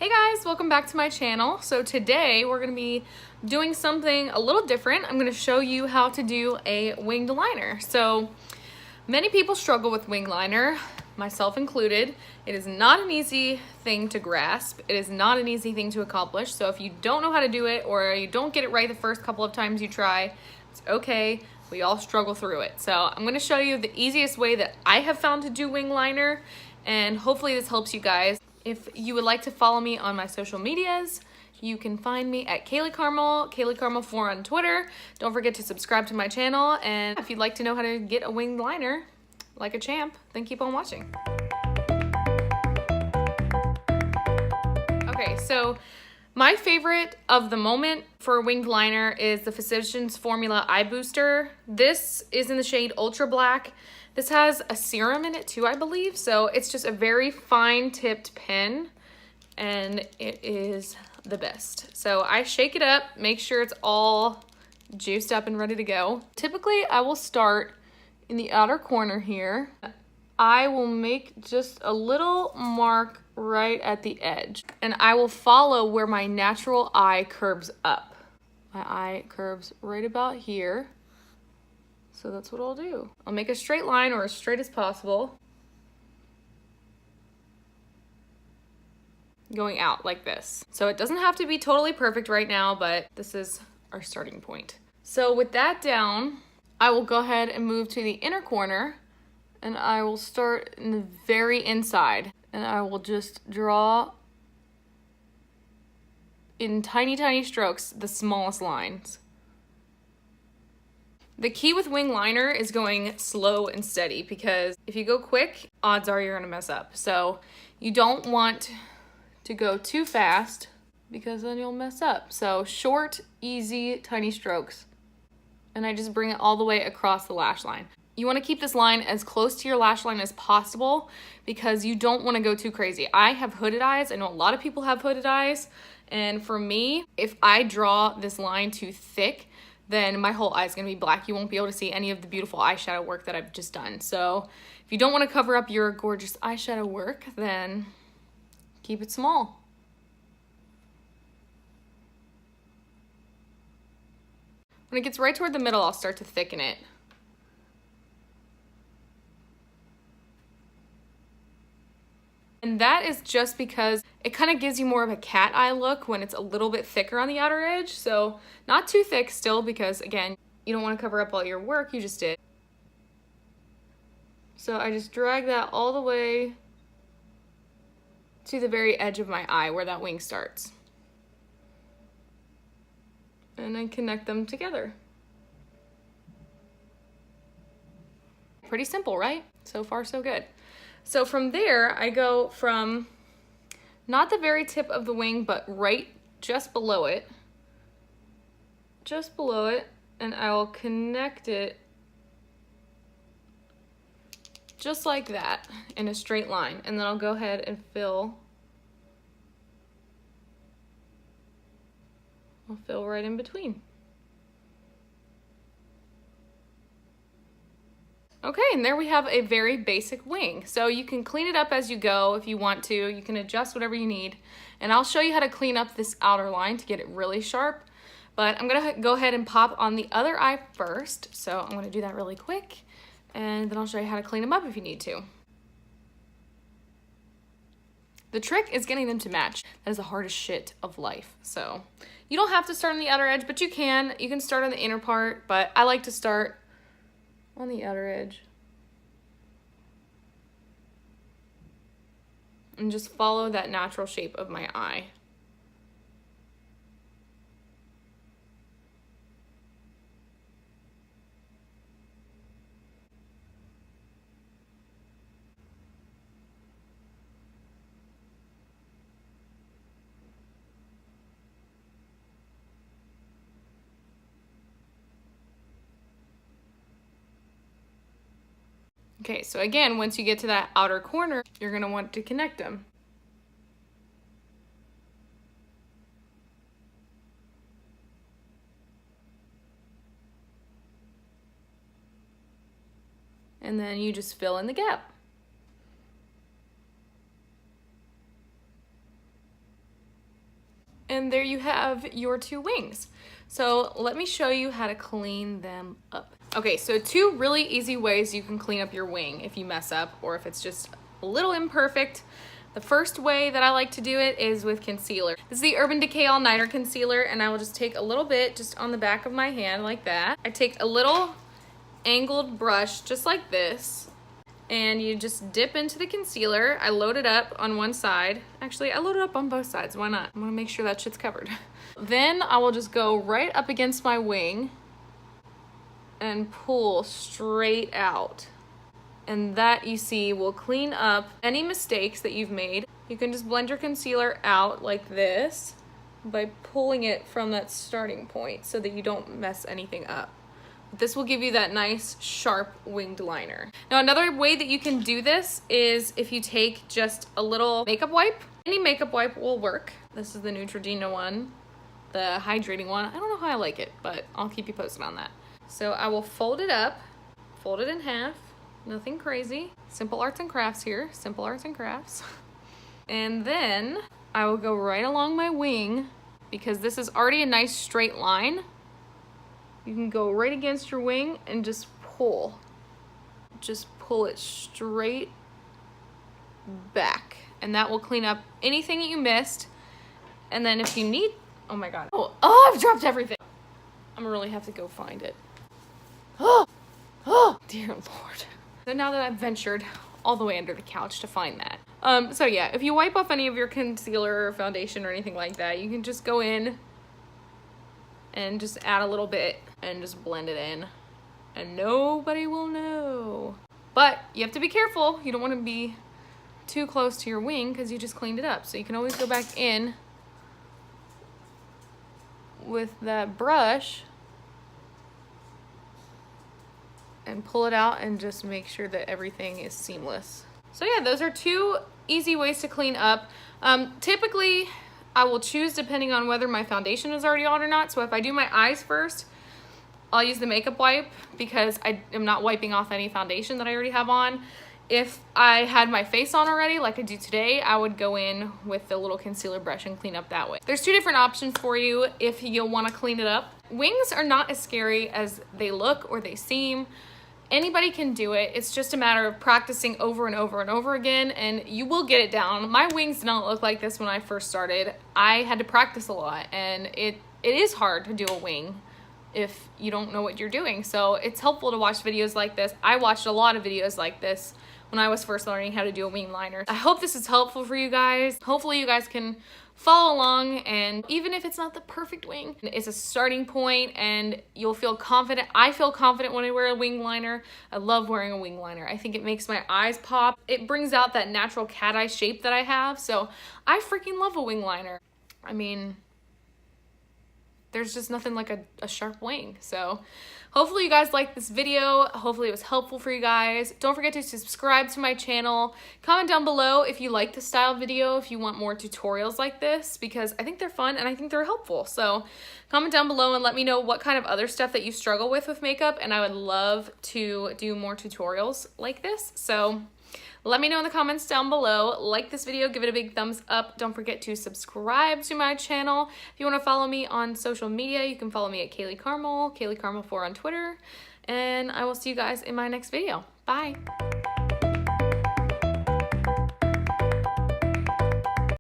Hey guys, welcome back to my channel. So today we're going to be doing something a little different. I'm going to show you how to do a winged liner. So many people struggle with winged liner, myself included. It is not an easy thing to grasp. It is not an easy thing to accomplish. So if you don't know how to do it or you don't get it right the first couple of times you try, it's okay. We all struggle through it. So I'm going to show you the easiest way that I have found to do winged liner, and hopefully this helps you guys. If you would like to follow me on my social medias, you can find me at Kayleecarmel, Kayleecarmel4 on Twitter. Don't forget to subscribe to my channel, and if you'd like to know how to get a winged liner like a champ, then keep on watching. Okay, so my favorite of the moment for a winged liner is the Physicians Formula Eye Booster. This is in the shade Ultra Black. This has a serum in it too, I believe. So it's just a very fine tipped pen and it is the best. So I shake it up, make sure it's all juiced up and ready to go. Typically I will start in the outer corner here. I will make just a little mark right at the edge and I will follow where my natural eye curves up. My eye curves right about here. So that's what I'll do. I'll make a straight line, or as straight as possible, going out like this. So it doesn't have to be totally perfect right now, but this is our starting point. So with that down, I will go ahead and move to the inner corner and I will start in the very inside and I will just draw in tiny, tiny strokes the smallest lines. The key with wing liner is going slow and steady, because if you go quick, odds are you're gonna mess up. So you don't want to go too fast because then you'll mess up. So short, easy, tiny strokes. And I just bring it all the way across the lash line. You wanna keep this line as close to your lash line as possible because you don't wanna go too crazy. I have hooded eyes. I know a lot of people have hooded eyes. And for me, if I draw this line too thick, then my whole eye is going to be black. You won't be able to see any of the beautiful eyeshadow work that I've just done. So if you don't want to cover up your gorgeous eyeshadow work, then keep it small. When it gets right toward the middle, I'll start to thicken it. And that is just because it kind of gives you more of a cat eye look when it's a little bit thicker on the outer edge. So not too thick still, because again, you don't want to cover up all your work you just did. So I just drag that all the way to the very edge of my eye where that wing starts. And then connect them together. Pretty simple, right? So far, so good. So from there, I go from not the very tip of the wing, but right just below it, and I will connect it just like that in a straight line. And then I'll go ahead and fill. I'll fill right in between. Okay, and there we have a very basic wing. So you can clean it up as you go if you want to. You can adjust whatever you need. And I'll show you how to clean up this outer line to get it really sharp. But I'm gonna go ahead and pop on the other eye first. So I'm gonna do that really quick. And then I'll show you how to clean them up if you need to. The trick is getting them to match. That is the hardest shit of life. So you don't have to start on the outer edge, but you can. You can start on the inner part, but I like to start on the outer edge. And just follow that natural shape of my eye. Okay, so again, once you get to that outer corner, you're gonna want to connect them. And then you just fill in the gap. And there you have your 2 wings. So let me show you how to clean them up. Okay, so 2 really easy ways you can clean up your wing if you mess up or if it's just a little imperfect. The first way that I like to do it is with concealer. This is the Urban Decay All Nighter Concealer, and I will just take a little bit just on the back of my hand like that. I take a little angled brush just like this, and you just dip into the concealer. I load it up on one side. Actually, I load it up on both sides. Why not? I want to make sure that shit's covered. Then I will just go right up against my wing and pull straight out. And that, you see, will clean up any mistakes that you've made. You can just blend your concealer out like this by pulling it from that starting point so that you don't mess anything up. This will give you that nice, sharp winged liner. Now, another way that you can do this is if you take just a little makeup wipe. Any makeup wipe will work. This is the Neutrogena one, the hydrating one. I don't know how I like it, but I'll keep you posted on that. So I will fold it up, fold it in half. Nothing crazy. Simple arts and crafts here. Simple arts and crafts. And then I will go right along my wing because this is already a nice straight line. You can go right against your wing and just pull. Just pull it straight back. And that will clean up anything that you missed. And then if you need, oh my God. Oh, I've dropped everything. I'm gonna really have to go find it. Oh, dear Lord. So now that I've ventured all the way under the couch to find that. So yeah, if you wipe off any of your concealer or foundation or anything like that, you can just go in and just add a little bit and just blend it in. And nobody will know. But you have to be careful. You don't want to be too close to your wing because you just cleaned it up. So you can always go back in with that brush and pull it out and just make sure that everything is seamless. So yeah, those are 2 easy ways to clean up. Typically, I will choose depending on whether my foundation is already on or not. So if I do my eyes first, I'll use the makeup wipe because I am not wiping off any foundation that I already have on. If I had my face on already, like I do today, I would go in with the little concealer brush and clean up that way. There's 2 different options for you if you'll want to clean it up. Wings are not as scary as they look or they seem. Anybody can do it. It's just a matter of practicing over and over and over again, and you will get it down. My wings did not look like this when I first started. I had to practice a lot, and it is hard to do a wing if you don't know what you're doing. So it's helpful to watch videos like this. I watched a lot of videos like this when I was first learning how to do a wing liner. I hope this is helpful for you guys. Hopefully you guys can follow along, and even if it's not the perfect wing, it's a starting point and you'll feel confident. I feel confident when I wear a wing liner. I love wearing a wing liner. I think it makes my eyes pop. It brings out that natural cat eye shape that I have. So I freaking love a wing liner. I mean, there's just nothing like a sharp wing. So hopefully you guys liked this video. Hopefully it was helpful for you guys. Don't forget to subscribe to my channel. Comment down below if you like this style video, if you want more tutorials like this, because I think they're fun and I think they're helpful. So comment down below and let me know what kind of other stuff that you struggle with makeup, and I would love to do more tutorials like this. So let me know in the comments down below. Like this video, give it a big thumbs up. Don't forget to subscribe to my channel. If you want to follow me on social media, you can follow me at Kayleecarmel, Kayleecarmel4 on Twitter. And I will see you guys in my next video. Bye.